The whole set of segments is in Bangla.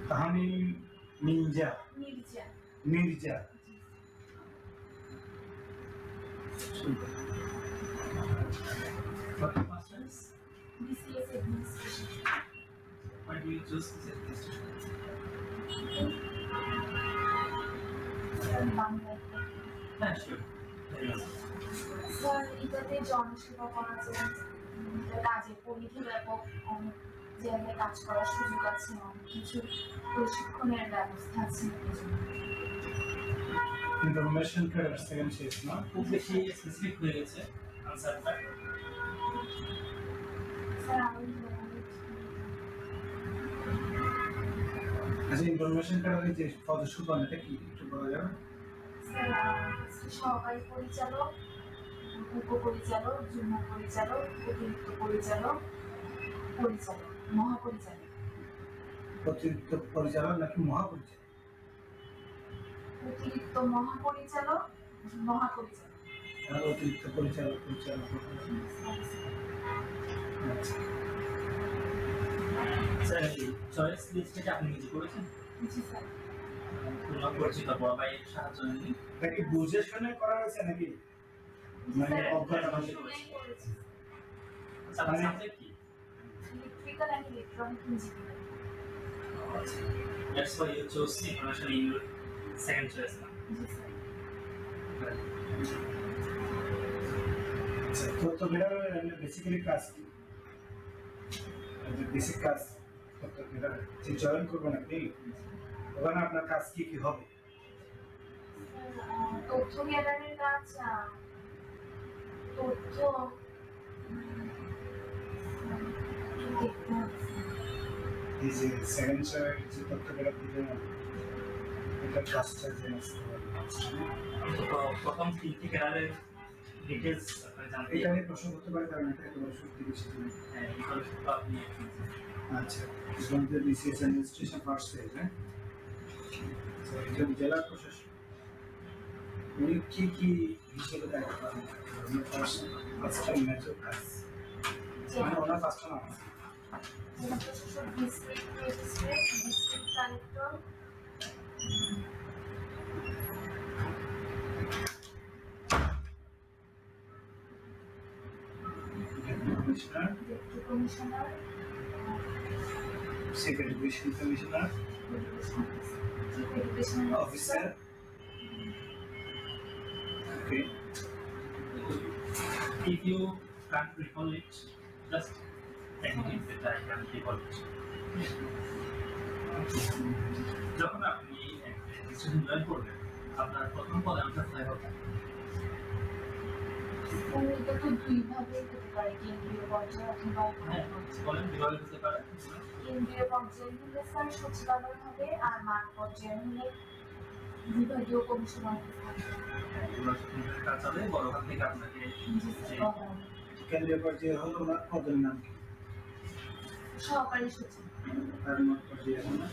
कहानी Mirza Mirza What masters? BCS administration. Why do you choose this administration? Sure. Sir এটাতে জনসেবা করা যায়, কাজে পরিধি ব্যাপক, অনেক জায়গায় কাজ করার সুযোগ আছে, অনেক কিছু প্রশিক্ষণের ব্যবস্থা আছে। ইনফরমেশন ক্রেডিট সেকেন্ড শেষ না, খুব বেশি স্পেসিফিক হয়ে গেছে আনসারটা। স্যার আমি আচ্ছা, ইনফরমেশন ক্রেডিট যে সদস্য পান এটা কি একটু বলা যাবে? সহকারী পরিচালক, উপপরিচালক, যুগ্ম পরিচালক, অতিরিক্ত পরিচালক, পরিচালক, মহাপরিচালক। অতিরিক্ত পরিচালক নাকি মহাপরিচালক? অতিরিক্ত মহাপরিচালক, মহাপরিচালক। অতিরিক্ত পরিচালক পরিচালক। স্যার চয়েস লিস্টটা আপনি নিজে করেছেন? জি স্যার। কোনো পরিচিত বড় ভাইয়ের সাহায্য নেননি? এটা কি বুঝে শুনে করা হয়েছে নাকি মানে অজ্ঞাতভাবে? আচ্ছা, আপনার সাবজেক্ট কি? Electrical and electronic engineering. That's why you chose information in your second choice now. G sir. তো মেরা বেসিক্যালি কাজ কি? বেসিক কাজ তো মেরা যে জয়েন করবেন আপনি, ওখানে আপনার কাজ কি কি হবে? তথ্য গ্যাদারের কাজ, তথ্য এই যে সেকেন্ড চার্ট যে তথ্য গ্যাদার দিবেন এটা কাজটা যে প্রথম তিনটি ক্যাডারের ডিটেলস আপনারা জানতে এটা নিয়ে প্রশ্ন করতে পারে, কারণ এটা তোমার সত্যি বেশি তুমি আপনি আচ্ছা ইসলামদের বিসিএস অ্যাডমিনিস্ট্রেশন ফার্স্ট স্টেজ, হ্যাঁ জেলা প্রশাসন উনি কি হিসেবে দায়িত্ব পালন করেন? ফার্স্ট টাইম ম্যাচও কাজ মানে ওনার ফার্স্ট টাইম আছে জেলা প্রশাসক, district magistrate, district collector, commissioner, deputy commissioner, secretary commissioner, chief educational officer. Okay. if you can't recall it, just tell me that I can recall it. যখন আপনি ডিসিশন জয়েন করবেন, আপনার প্রথম পদাঙ্ক কোথায় হবে? এটা তো দুইভাবে হতে পারে, কেন্দ্রীয় পর্যায়ে অথবা বলেন কিভাবে হতে পারে? কেন্দ্রীয় পর্যায়ে হলে স্যার সচিবালয় হবে, আর মাঠ পর্যায়ে হলে বিভাগীয় কমিশনার কাজ হবে। বড়খান থেকে আপনাকে কেন্দ্রীয় পর্যায়ে হলো ওনার পদের নাম কি? সহকারী সচিব, আর মাঠ পর্যায়ে হলো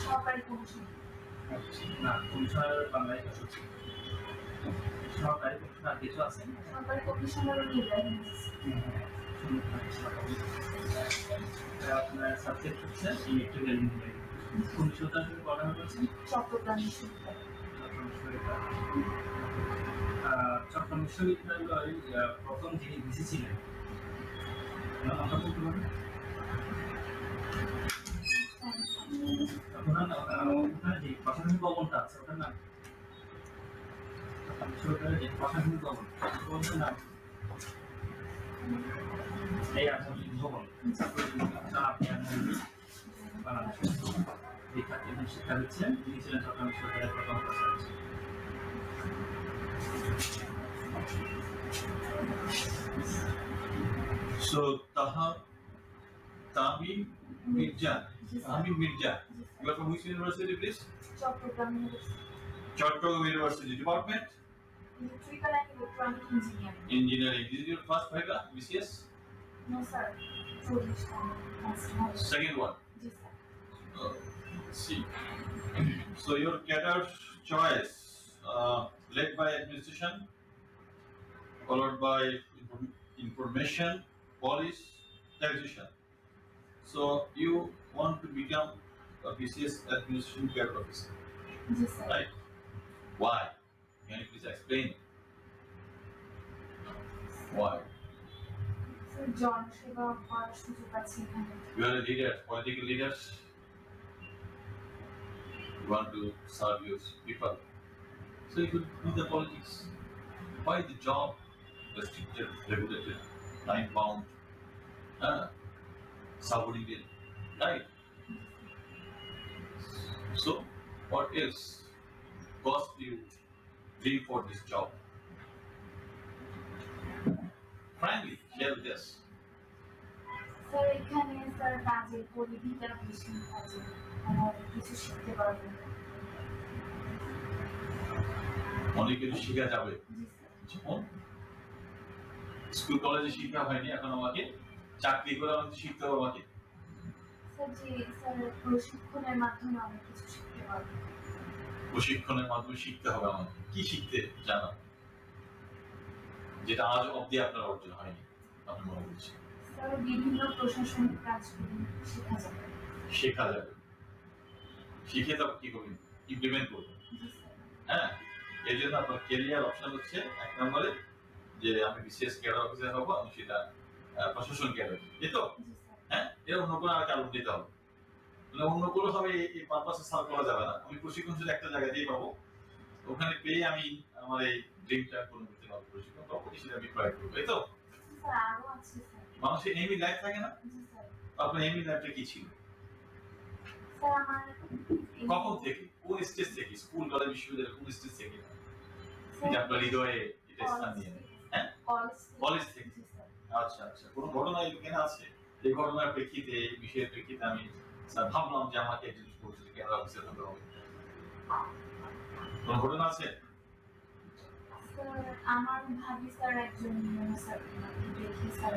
সহকারী কমিশনার। না, কমিশনার বাংলায় সচিব, সহকারী কমিশনার কিছু আছে। সহকারী কমিশনার নির্বাহী আপনার সাবজেক্ট হচ্ছে ইলেকট্রিক্যাল ইঞ্জিনিয়ারিং। কোন বিশ্ববিদ্যালয় পড়া হয়েছে? চট্টগ্রাম বিশ্ববিদ্যালয়। চট্টগ্রাম বিশ্ববিদ্যালয় প্রথম যিনি ভিসি ছিলেন নামটা বলতে পারবেন? ওখানে যে প্রশাসনিক ভবনটা আছে ওটার নাম বিশ্ববিদ্যালয়ের যে প্রশাসনিক ভবনটার নাম এই আঞ্চলিক ভবন। আপনি বাংলাদেশের বিখ্যাত শিক্ষা দিচ্ছেন, তিনি ছিলেন চট্টগ্রাম বিশ্ববিদ্যালয়ের প্রথম উপাচার্য। So Tahmin Mirza. Tahmin Mirza. You are from which university, please? Chattogram university. Chattogram University. Department? Electrical and Electronic Engineering. Engineering. This is your first viva, BCS? No sir, 40 Second one. Yes sir. Let's see. So your career choice led by administration, followed by information, police, taxation. So you want to become a BCS administration cadet officer, Yes, sir. right? Why? Can you please explain? Why? Sir, জনসেবা করার সুযোগ আছে এখানে। You are a leader, political leaders. You want to serve your people. So you could do the politics. Why the job restricted, regulated, time bound, subordinate, right? So what else caused you dream for this job? Frankly, share with us. Sir এখানে স্যার কাজের পরিধিটা বেশি কাজে আমার কিছু শিখতে পারবেন। অনেক কিছু শেখা যাবে। জি স্যার। যেমন স্কুল কলেজে শিক্ষা হয়নি, এখন আমাকে চাকরি করে আমাকে শিখতে হবে আমাকে। স্যার যে স্যার প্রশিক্ষণের মাধ্যমে অনেক কিছু শিখতে পারবেন। প্রশিক্ষণের মাধ্যমে শিখতে হবে আমাকে। কি শিখতে জানা যেটা আজ অব্দি আপনার অর্জন হয়নি আপনি মনে করছেন? স্যার বিভিন্ন প্রশাসনিক কাজগুলি শেখা যাবে। শেখা যাবে, শিখে তারপর কি করবেন? ইমপ্লিমেন্ট করবেন। জি স্যার। হ্যাঁ, এই জন্য আপনার ক্যারিয়ার অপশন হচ্ছে 1 নম্বরে যে আমি বিশেষ ক্যাডার অফিসার হবো, আমি সেটা প্রশাসন ক্যাডার, এই তো? জি স্যার। হ্যাঁ, এর অন্য কোনো আর কারণ দিতে হবে, মানে অন্য কোনো ভাবে এই পারপাসে সার্ভ করা যাবে না। আমি প্রশিক্ষণ শুধু একটা জায়গাতেই পাবো, ওখানে পেয়ে আমি আমার এই ড্রিমটা পূরণ করতে পারবো। প্রশিক্ষণ পাবো, সেটা আমি প্রয়োগ করবো, এই তো? স্যার আরো আছে স্যার। মানুষের এমই লাইফ থাকে না? জি স্যার। আপনার এমই লাইফটা কি ছিল? স্যার আমার কখন থেকে, কোন স্টেজ থেকে, স্কুল কলেজ বিশ্ববিদ্যালয় কোন স্টেজ থেকে স্যার এটা আপনার হৃদয়ে এটা স্থান নিয়ে নেয়? হ্যাঁ, কলেজ থেকে। জি স্যার। আচ্ছা আচ্ছা, কোনো ঘটনা এখানে আছে? এই ঘটনার প্রেক্ষিতে, এই বিষয়ের প্রেক্ষিতে আমি ভাবলাম যে আমাকে একজন পরিচিত ক্যাডার অফিসার হতে হবে, কোনো ঘটনা আছে? স্যার আমার ভাবি স্যার একজন স্যার দেখি স্যার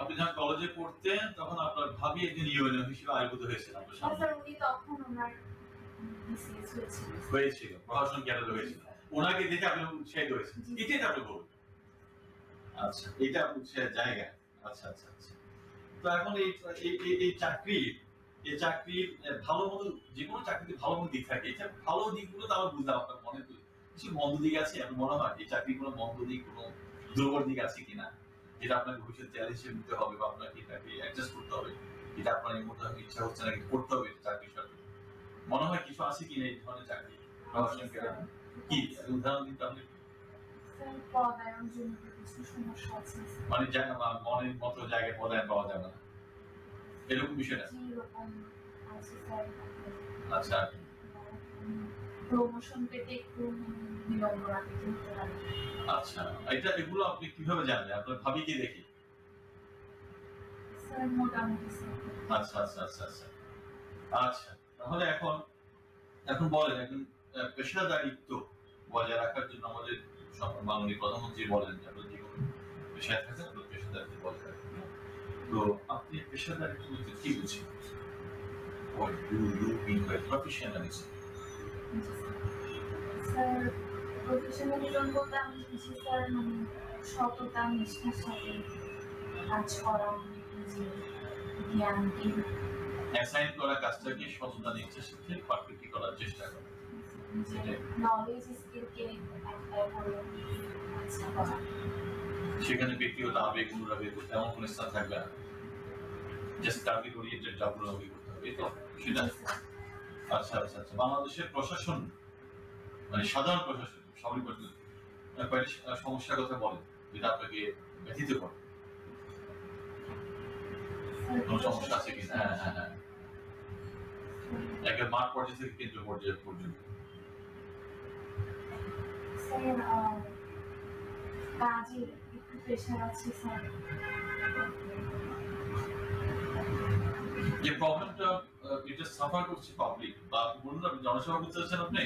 আপনি যখন কলেজে পড়তেন তখন আপনার ভাবি একজন ইউএনও হিসেবে আবির্ভূত হয়েছিল আপনার সামনে? স্যার উনি তখন ওনার বিসিএস হয়েছিল। হয়েছিল, প্রশাসন ক্যাডার হয়েছিল, ওনাকে দেখে আপনি উৎসাহিত হয়েছেন, এটাই তো আপনি বলবেন। আচ্ছা, এটা উৎসাহের জায়গা। আচ্ছা আচ্ছা আচ্ছা, তো এখন এই চাকরির ভালো মতো, যে কোনো চাকরিতে ভালো মতো দিক থাকে, এটা ভালো দিকগুলো তো আমার বুঝলাম, আপনার মনে কিছু মন্দ দিক আছে আপনার মনে হয়? এই চাকরির কোনো মন্দ দিক, কোনো দুর্বল দিক আছে কিনা, যেটা আপনার ভবিষ্যৎ চ্যালেঞ্জ হিসেবে নিতে হবে বা আপনাকে এটাকে অ্যাডজাস্ট করতে হবে, যেটা আপনার এই মতো ইচ্ছা হচ্ছে না কিন্তু করতে হবে চাকরির সাথে, মনে হয় কিছু আছে কিনা এই ধরনের চাকরি? কি উদাহরণ দিতে আপনি? স্যার পদায়ন জনিত কিছু সমস্যা আছে মানে মনের মতো জায়গায় পদায়ন পাওয়া যাবে না, এরকম বিষয়টা? যেরকম আছে স্যার। আচ্ছা, প্রমোশন পেতে একটু বিলম্ব রাখতে হতে পারে। আচ্ছা, এগুলো আপনি কিভাবে জানলেন? আপনার ভাবিকে দেখে? স্যার মোটামুটি স্যার। আচ্ছা আচ্ছা আচ্ছা আচ্ছা আচ্ছা, তাহলে এখন বলেন, এখন পেশাদারিত্ব বজায় রাখার জন্য আমাদের মাননীয় প্রধানমন্ত্রী বলেন যে আপনার যে কোনো পেশায় থাকে আপনার পেশাদারিত্ব বজায় রাখতে। তো আপনি পেশাদারিত্ব বলতে কি বুঝছেন? What do you mean by professionalism? Sir professionalism বলতে আমি বুঝি স্যার মানে সততা নিষ্ঠার সাথে কাজ করা, নিজের জ্ঞান অ্যাসাইন করা কাজটাকে সততা নিষ্ঠার সাথে পারফেক্টলি করার চেষ্টা করা, নিজের নলেজ স্কিলকে অ্যাপ্লাই করে কাজটা করা। সেখানে ব্যক্তিগত আবেগ অনুরাগের তেমন কোনো স্থান থাকবে না, জাস্ট টার্গেট ওরিয়েন্টেড জবগুলো করতে হবে, এই তো সেটা? আচ্ছা আচ্ছা আচ্ছা, বাংলাদেশের প্রশাসন মানে সাধারণ প্রশাসন, সবই প্রশাসন কয়েকটি সমস্যার কথা বলেন যেটা আপনাকে ব্যথিত করে, কোনো সমস্যা আছে কিনা? হ্যাঁ হ্যাঁ হ্যাঁ, একটা মাঠ পর্যায়ে থেকে কেন্দ্র পর্যায়ে পর্যন্ত। স্যার কাজের একটু প্রেশার আছে স্যার। যে প্রবলেমটা এটা সাফার করছে পাবলিক, বা বলুন আপনি জনসভা করতে চাচ্ছেন, আপনি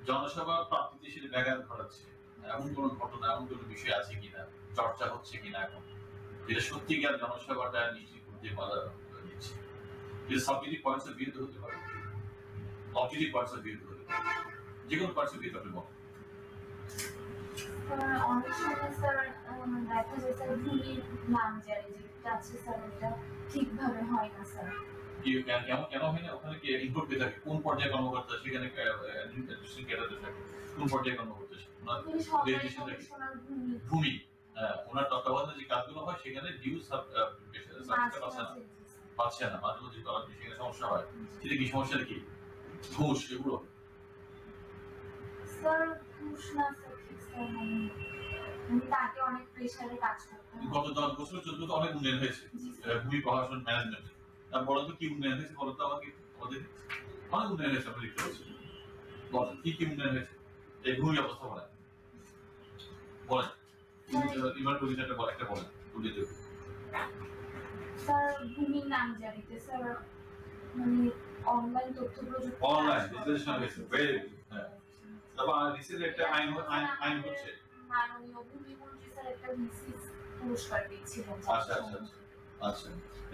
জনসভা প্রাপ্তিতে সেটা ব্যাঘাত ঘটাচ্ছে, এমন কোনো ঘটনা, এমন কোনো বিষয় আছে কিনা, চর্চা হচ্ছে কিনা এখন, যেটা সত্যিকার জনসভাটা নিশ্চিত করতে বাধা দিচ্ছে? যেটা সাবজেক্টিভ পয়েন্টস এর বিরুদ্ধে হতে পারে, অবজেক্টিভ পয়েন্টস এর বিরুদ্ধে হতে পারে, যে কোনো পার্টসের ভিতরে আপনি বলেন। অনেক সময় স্যার দেখা যায় স্যার ভূমির নাম জারি যেটা আছে স্যার এটা ঠিকভাবে হয় না স্যার। কেন হয় না? ওখানে কি ইনপুট পেয়ে থাকে কোন পর্যায়ে কর্মকর্তা, সেখানে অ্যাডমিনিস্ট্রেশন ক্যাডারে থাকে কোন পর্যায়ে কর্মকর্তা, ভূমি ওনার তত্ত্বাবধানে যে কাজগুলো হয় সেখানে ডিউ পাচ্ছে না, মাঝে মাঝে সেখানে সমস্যা হয়। সেটা কি সমস্যাটা কি? ঘুষ এগুলো স্যার ঘুষ না স্যার, ঠিক স্যার তাকে অনেক প্রেসারে কাজ করতে হয়। গত 10 বছর 14 তো অনেক উন্নয়ন হয়েছে ভূমি প্রশাসন ম্যানেজমেন্ট। তার বলো তো কি উন্নয়ন হয়েছে, বলো তো আমাকে। আমাদের অনেক উন্নয়ন হয়েছে, আমরা দেখতে পাচ্ছি। বলেন কি কি উন্নয়ন হয়েছে এই ভূমি ব্যবস্থাপনায়, বলেন। এবার প্রতিষ্ঠানটা বলে একটা বলেন উল্লেখ। স্যার ভূমির নাম জারিতে স্যার মানে অনলাইন তথ্য প্রযুক্তি অনলাইন রেজিস্ট্রেশন হয়েছে, ভেরি গুড। হ্যাঁ, তারপর রিসেন্টলি একটা আইন হচ্ছে, মাননীয় ভূমিমন্ত্রী স্যার একটা বিসিএস পুরস্কার পেয়েছিলেন। আচ্ছা আচ্ছা আচ্ছা।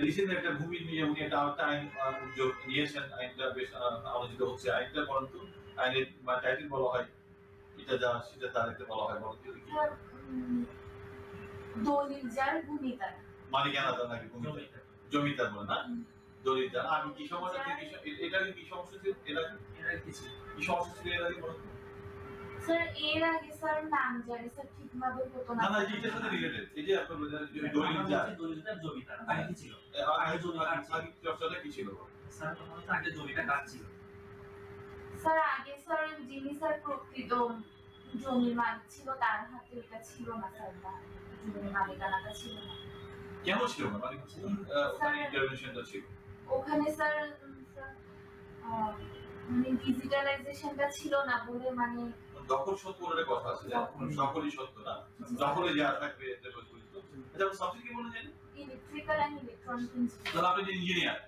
রিসেন্টলি একটা ভূমি নিয়ে উনি একটা আইন উদ্যোগ নিয়েছেন, আইনটা বেশ আলোচিত হচ্ছে। আইনটা পরন্তু আইনের টাইটেল বলা হয় এটা যা সেটা তার একটা বলা হয়, বলতে কি দলিল যার ভূমিদার মালিকানা দান নাকি জমিদার বলে না, দলিলদার। আমি কি সমস্যা এটা কি সমস্যা ছিল? এরা কি সমস্যা ছিল এর আগে বলুন? স্যার এর আগে স্যার নাম জানি স্যার ঠিকভাবে হতো না। না এটার সাথে রিলেটেড। এই যে আপনার দলিলদার জমিদার আগে কি ছিল? আগে চর্চাটা কি ছিল স্যার? আগে জমিটা কাজ ছিল স্যার। আগে স্যার যিনি স্যার প্রকৃত জমির মালিক ছিল তার হাতে এটা ছিল না স্যার, জমির মালিকানাটা ছিল না। কেন ছিল না? মানে কোন ওখানে ইন্টারভেনশনটা ছিল? ওখানে স্যার মানে ডিজিটালাইজেশনটা ছিল না বলে মানে দখল সত্য বলে কথা আছে, সকলই সত্য না, দখলে যা থাকবে এটা বলতো। আচ্ছা সাবজেক্ট কি বলে জানেন? Electrical and electronic engineering. তাহলে আপনি ইঞ্জিনিয়ার,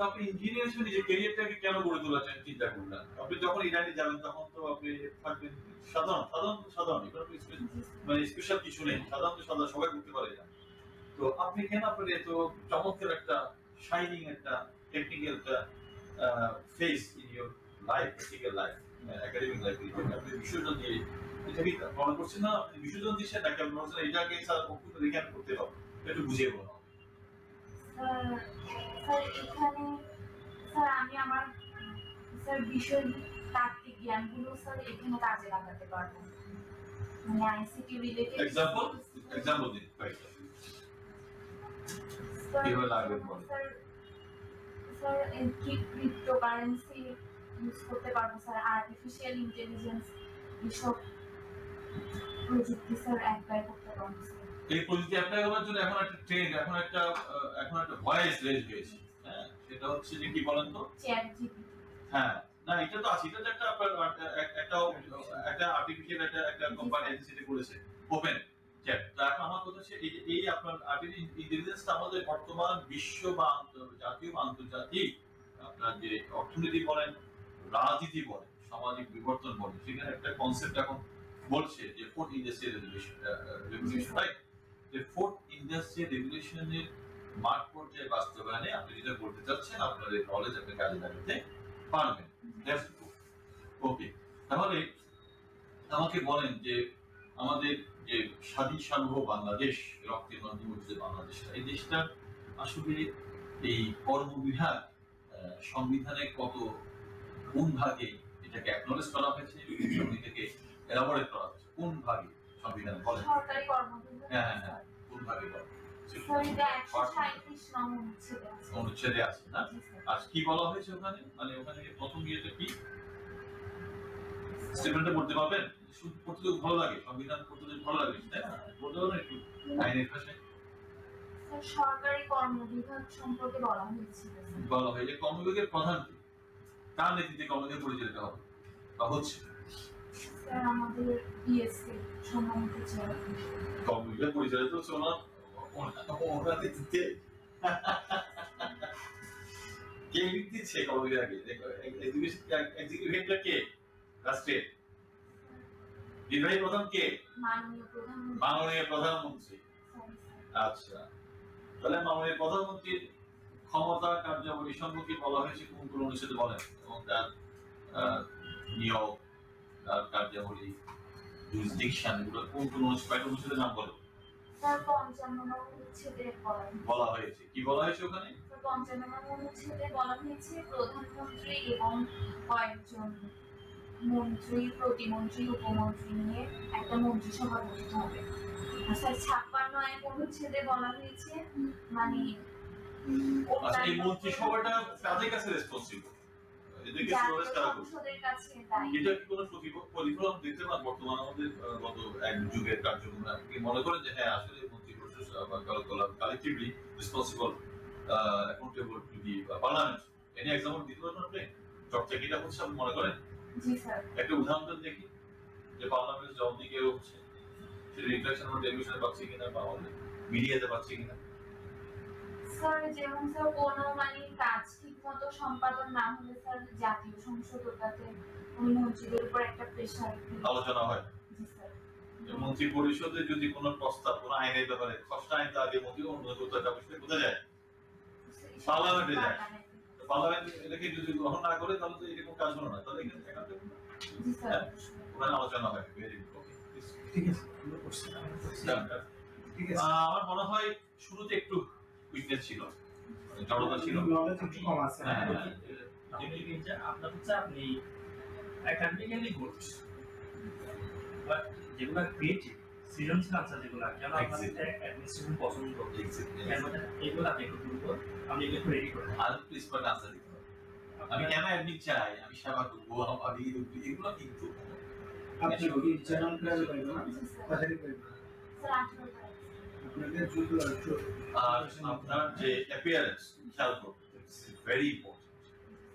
আপনি ইঞ্জিনিয়ার হিসেবে নিজের ক্যারিয়ারটাকে কেন গড়ে তোলার চিন্তা করলেন? আপনি যখন ইরানে যাবেন তখন তো আপনি থাকবেন সাধারণ মানে স্পেশাল কিছু নেই, সাধারণ সবাই করতে পারে না। তো আপনি কেন আপনার এত চমৎকার একটা শাইনিং একটা টেকনিক্যাল একটা face in your life, technical life, academic life, আপনি বিশ্বজন দিয়ে এটা কি মনে করছেন না? আপনি বিশ্বজন দিচ্ছেন নাকি আপনি বলছেন এটাকে স্যার অকুত রিক্যাপ করতে হবে? একটু বুঝিয়ে বলুন। স্যার এখানে স্যার আমি আমার স্যার বিষয় তাত্ত্বিক জ্ঞানগুলো স্যার এখানে কাজে লাগাতে পারবো, মানে আইসিটি রিলেটেড। এক্সাম্পল দিন কিভাবে লাগবে বলেন। স্যার ক্রিপ্টোকারেন্সি ইউজ করতে পারবো স্যার, আর্টিফিশিয়াল ইন্টেলিজেন্স এসব প্রযুক্তি স্যার অ্যাপ্লাই করতে পারবো স্যার। এই প্রযুক্তি অ্যাপ্লাই করার জন্য এখন একটা ট্রেন্ড, এখন একটা ভয়েস রেজ হয়েছে। হ্যাঁ, সেটা হচ্ছে যে কি বলেন তো, চ্যাট জিপিটি। হ্যাঁ না এটা তো আছে, এটা তো একটা আর্টিফিশিয়াল একটা কোম্পানি এজেন্সি করেছে ওপেন চ্যাট। তো এখন আমার কথা হচ্ছে এই আপনার আর্টিফিশিয়াল ইন্টেলিজেন্সটা আমাদের বর্তমান বিশ্ব বা জাতীয় বা আন্তর্জাতিক আপনার যে অর্থনীতি বলেন, রাজনীতি বলেন, সামাজিক বিবর্তন বলেন, সেখানে একটা কনসেপ্ট এখন বলছে যে ফোর্থ ইন্ডাস্ট্রিয়াল রেভলিউশন, রাইট? যে ফোর্থ ইন্ডাস্ট্রিয়াল রেভলিউশনের মাঠ পর্যায়ে বাস্তবায়নে আপনি যেটা করতে চাচ্ছেন আপনার এই নলেজ আপনি কাজে লাগাতে পারবেন। ওকে, তাহলে আমাকে বলেন যে আমাদের যে স্বাধীন সার্বভৌম বাংলাদেশ, রক্তের নদীমুক্ত বাংলাদেশটা, এই দেশটা আসলে এই কর্মবিভাগ সংবিধানে কোন ভাগে এটাকে অ্যাকনলেজ করা হয়েছে, এটাকে এলাবোরেট করা হয়েছে কোন ভাগে সংবিধানে বলেন? সরকারি কর্মবিভাগ। হ্যাঁ কোন ভাগে বলেন? অনুচ্ছেদে আছে না? আর কি বলা হয়েছে ওখানে? মানে ওখানে প্রথম ইয়েটা কি স্টেটমেন্টটা পড়তে পারবেন? পড়তে তো ভালো লাগে, সংবিধান পড়তে ভালো লাগে, তাই না? পড়তে পারবেন একটু আইনের ভাষায়? সরকারি কর্মবিভাগ সম্পর্কে বলা হয়েছিল। বলা হয় যে কর্মবিভাগের প্রধান কি, কার নেতৃত্বে কর্মবিভাগ পরিচালিত হবে বা হচ্ছে? স্যার আমাদের বিএসসি সম্মানিত চেয়ারম্যান। কর্মবিভাগ পরিচালিত হচ্ছে ওনার নেতৃত্বে। কে দিচ্ছে কর্মবিভাগে? এক্সিকিউটিভ হেডটা কে? রাষ্ট্রের নির্বাহী প্রধান কে? মাননীয় প্রধানমন্ত্রী। আচ্ছা, তাহলে মাননীয় প্রধানমন্ত্রীর ক্ষমতা কার্যাবলী সম্পর্কে বলা হয়েছে কোন অনুচ্ছেদে বলেন, এবং তার নিয়োগ কার্যাবলী জুরিসডিকশন এগুলো কোন কোন অনুচ্ছেদের নাম বলো? স্যার 55 নম্বর অনুচ্ছেদে বলা হয়েছে, কি বলা হয়েছে ওখানে? 55 নম্বর অনুচ্ছেদে বলা হয়েছে প্রধানমন্ত্রী এবং কয়েকজন মন্ত্রী, প্রতিমন্ত্রী, উপমন্ত্রী নিয়ে একটা মন্ত্রিসভা গঠিত হবে। স্যার 56 অনুচ্ছেদে বলা হয়েছে মানে আচ্ছা, এই মন্ত্রিসভাটা কাদের কাছে রেসপন্সিবল? এদেরকে সুপারিশ করা হবে। সংসদের কাছে দায়ী। এটা কি কোনো প্রতিফলন দেখতে পান বর্তমান আমাদের গত এক যুগের কার্যক্রম? আপনি কি মনে করেন যে হ্যাঁ আসলে মন্ত্রী পরিষদ collectively responsible accountable to the parliament? Any example দিতে পারবেন আপনি? চর্চা কি এটা হচ্ছে আপনি মনে করেন? জি স্যার। একটা উদাহরণ দেখি যে পার্লামেন্ট জব দিকে হচ্ছে সেটা রিফ্লেকশন বা টেলিভিশনে পাচ্ছি কিনা বা আমাদের মিডিয়াতে পাচ্ছি কিনা? স্যার যেমন স্যার কোনো মানে কাজ ঠিক মতো সম্পাদন না হলে স্যার জাতীয় সংসদ ওটাতে ওই মন্ত্রীদের উপর একটা প্রেশার আলোচনা হয়। জি স্যার। মন্ত্রী পরিষদে যদি কোনো প্রস্তাব কোনো আইনের ব্যাপারে খসড়া আইন তো আগে মন্ত্রী অনুমোদন করতে হয়, অবশ্যই কোথায় যায়? পার্লামেন্টে যায়। পার্লামেন্ট এটাকে যদি গ্রহণ না করে তাহলে তো এরকম কাজ হলো না, তাহলে এখানে একান্ত জি স্যার। ওখানে আলোচনা হয়। ভেরি ঠিক আছে, আমরা করছি। ঠিক আছে, আমার মনে হয় শুরুতে একটু উইকনেস ছিল, জড়তা ছিল, নলেজ একটু কম আছে। আপনার হচ্ছে আপনি একাডেমিক্যালি গুড, বাট যেগুলো ক্রিয়েটিভ সৃজনশীল আনসার যেগুলো কেন আপনাদের অ্যাডমিনিস্ট্রেশন পছন্দ এগুলো আপনি একটু দ্রুত আপনি একটু রেডি করেন। আর প্লিজ পয়েন্ট আনসার দিতে হবে। আমি কেন অ্যাডমিট চাই, আমি সেবা করবো, আমি এগুলো কিন্তু আপনি কি চ্যানেল প্রাইভেট পাইবেন না? কথাই পাইবেন। স্যার 18 তারিখ। আপনাদের যুদ্ধ আর আপনার যে অ্যাপিয়ারেন্স খেয়াল করতে ভেরি ইম্পর্টেন্ট।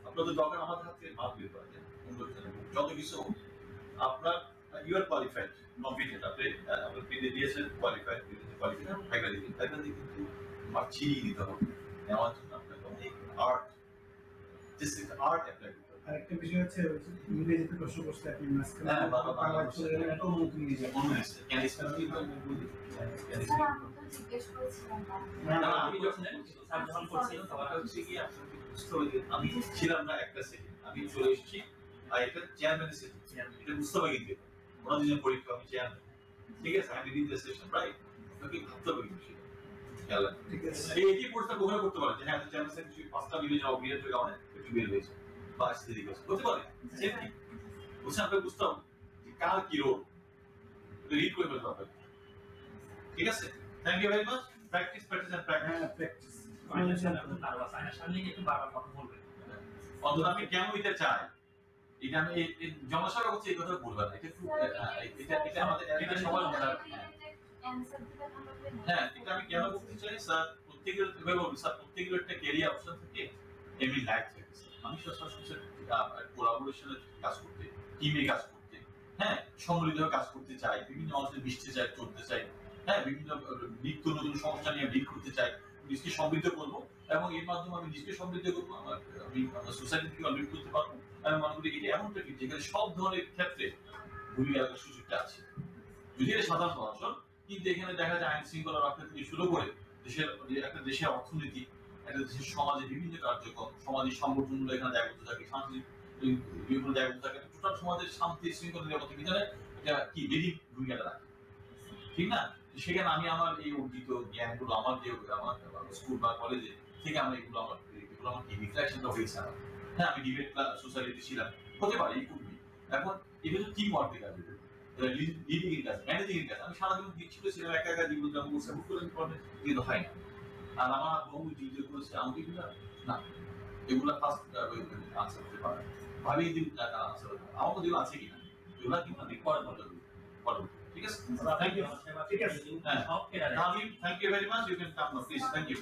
আপনাদের দরকার আমাদের হাতে মাপ দিতে পারে যত কিছু আপনার ইউ আর কোয়ালিফাইড কম্পিটেন্ট, আপনি আপনার পিডি দিয়েছেন কোয়ালিফাইড, কোয়ালিফাইড ফাইনাল দিবেন, ফাইনাল দিয়ে কিন্তু মাপ ছিনিয়ে দিতে হবে নেওয়ার জন্য আপনাকে অনেক art this is art apply করতে হবে। আরেকটা বিষয় হচ্ছে ইংরেজিতে প্রশ্ন করতে আপনি মাঝখানে বাংলা চলে গেলে এত অনুমতি নিয়ে যাবেন। অনুমতি ক্যান স্পেসিফিক বলি স্যার আমি তো জিজ্ঞেস করেছিলাম না, আমি যখন স্যার যখন করছিলাম তখন হচ্ছে কি আপনার বুঝতে হবে যে আমি ছিলাম না একটা সেকেন্ড, আমি চলে এসেছি আর এটা চেয়ারম্যানের সেকেন্ড, এটা বুঝতে হবে কিন্তু ওনার দুজন পরীক্ষা আমি চেয়ারম্যান, ঠিক আছে, আমি লিড দ্য সেশন রাইট, আপনাকে ভাবতে হবে কিন্তু সেটা খেয়াল রাখবেন। ঠিক আছে, এই প্রশ্নটা গ্রহণ করতে পারে যে হ্যাঁ চেয়ারম্যান সেক্রেটারি পাঁচটা মিলে যাওয়া বিয়ের জন্য অনেক একটু বের হয়েছে বা আসতে দেরি করছে হতে পারে, সেফটি বুঝছেন, আপনাকে বুঝতে হবে যে কার কি রোল রিড করে ফেলতে হবে। ঠিক আছে, thank you very much. Practice practice and practice. হ্যাঁ প্র্যাকটিস। নার্ভাস আয়নার সামনে একটু বারবার কথা বলবেন। অন্তত আমি কেন এটা চাই, এটা আমি জনসভা হচ্ছে এই কথা বলবেন না, এটা একটু এটা আমাদের এটা সবার মনে রাখতে হবে। অ্যানসার দিতে থাকবে না। হ্যাঁ, এটা আমি কেন বলতে চাই স্যার, প্রত্যেকের স্যার প্রত্যেকের একটা ক্যারিয়ার অপশন থাকে, এমনি লাইফ থাকে। আমি সবসময় কোলাবোরেশনে কাজ করতে, টিমে কাজ করতে, হ্যাঁ সম্মিলিতভাবে কাজ করতে চাই, বিভিন্ন মানুষের মিশতে চাই, চলতে চাই, হ্যাঁ বিভিন্ন নিত্য নতুন সমস্যা নিয়ে ডিল করতে চাই, নিজকে সমৃদ্ধ করবো এবং এর মাধ্যমে আমি নিজকে সমৃদ্ধ করবো, আমি আমার সোসাইটিকে অলিড করতে পারবো। আমি মনে করি এটা এমনটা কি যেখানে সব ধরনের ক্ষেত্রে ভূমিকা রাখার সুযোগটা আছে, যদি এটা সাধারণ মানুষ, কিন্তু এখানে দেখা যায় আইন শৃঙ্খলা রক্ষা থেকে শুরু করে দেশের একটা দেশের অর্থনীতি, একটা দেশের সমাজে বিভিন্ন কার্যক্রম, সমাজের সংগঠনগুলো এখানে জাগ্রত থাকে, সাংস্কৃতিক বিভিন্ন জাগ্রত থাকে, টোটাল সমাজের শান্তি শৃঙ্খলা নিরাপত্তা বিধানে এটা কি লিডিং ভূমিকাটা রাখে, ঠিক না? সেখানে আমি আমার এই অর্জিত জ্ঞানগুলো আমার যে আমার স্কুল বা কলেজে থেকে আমরা এগুলো আমার কি রিফ্লেকশনটা হয়েছে আমার, হ্যাঁ আমি ডিবেট সোসাইটিতে ছিলাম, হতে পারে এই কুটবি, এখন এটা হচ্ছে টিম ওয়ার্কের কাজ, লিডিং এর কাজ, ম্যানেজিং এর কাজ। আমি সারাদিন দিচ্ছিল ছিলাম একা একা জীবন যাপন করতে করে কিন্তু হয় না। আর আমার বহু জিজ্ঞেস করেছে আমাকে এগুলো না, এগুলো ফার্স্ট আনসার করতে পারে, ভাবি দিন আনসার আমার মধ্যে আছে কিনা এগুলো কিন্তু আমি পরে বলবো। ঠিক আছে, থ্যাংক ইউ। ঠিক আছে, হ্যাঁ thank you very much, you can come now please, thank you.